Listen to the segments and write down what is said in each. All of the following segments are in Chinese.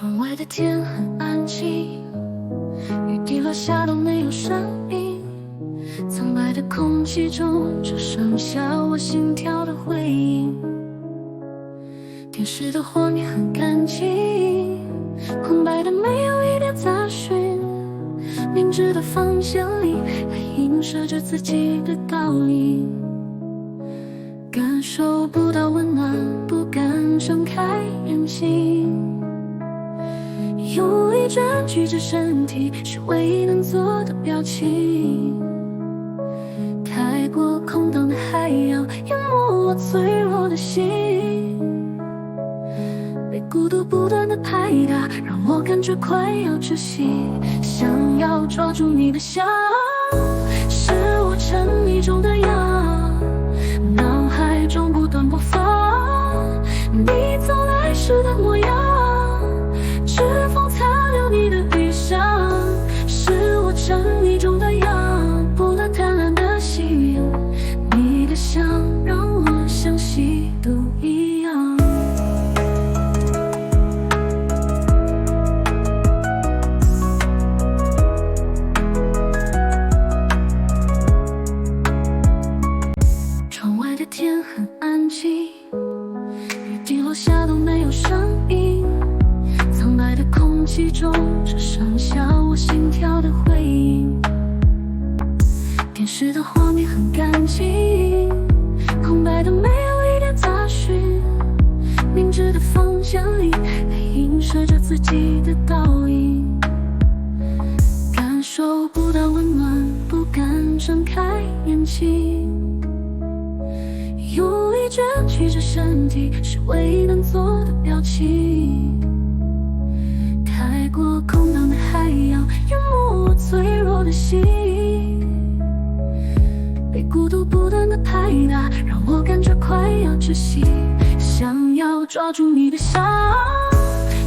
窗外的天很安静，雨滴落下都没有声音，苍白的空气中只剩下我心跳的回音。电视的画面很干净，空白的没有一点杂讯，明知的方向里还映射着自己的倒影，感受不到温暖，不敢睁开眼睛，用力卷曲着身体是唯一能做的表情。太过空荡的海洋淹没我脆弱的心，被孤独不断的拍打，让我感觉快要窒息。想要抓住你的笑，是我沉迷中的药，脑海中不断播放你走来时的模样，指缝残留你的余香，是我沉迷中的药，不断贪婪的吸引你的香，让我像吸毒一样。窗外的天很安静，雨滴落下都没有声音，苍白的空气中只剩下我心跳的回音。电视的画面很干净，空白的没有一点杂讯，明知的方向里还映射着自己的倒影，感受不到温暖，不敢睁开眼睛，用力卷曲着身体是唯一能做的表情。太过空荡的海洋淹没我脆弱的心，被孤独不断的拍打，让我感觉快要窒息。想要抓住你的笑，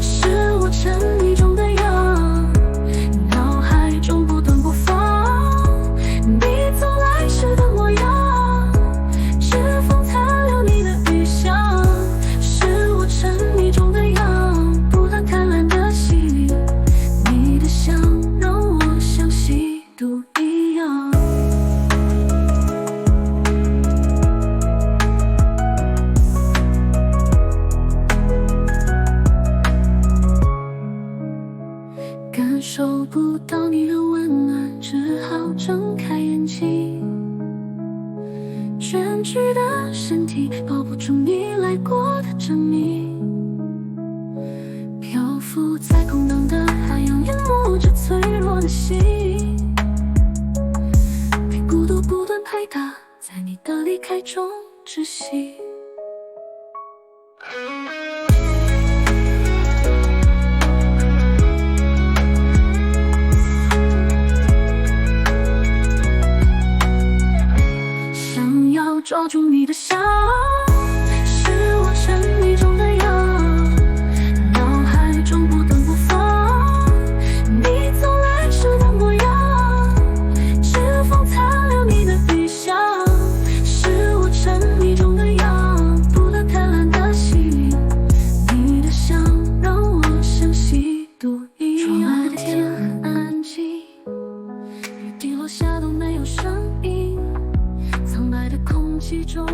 是我沉迷中的药，脑海中不断播放你走来时的模样，指缝残留你的余香，是我沉迷中的药，不断贪婪的吸引你的香，让我像吸毒一样。感受不到你的温暖，只好睁开眼睛，卷曲的身体抱不住你来过的证明，漂浮在空荡的海洋淹没着脆弱的心，被孤独不断拍打，在你的离开中窒息。抓住你的笑，是我沉迷中的药，脑海中不断播放你走来时的模样，指缝残留你的余香，是我沉迷中的药，不断贪婪的吸引你的香，让我像吸毒一样。窗外的天很安静，雨滴落下都没有声音，苍白的空气中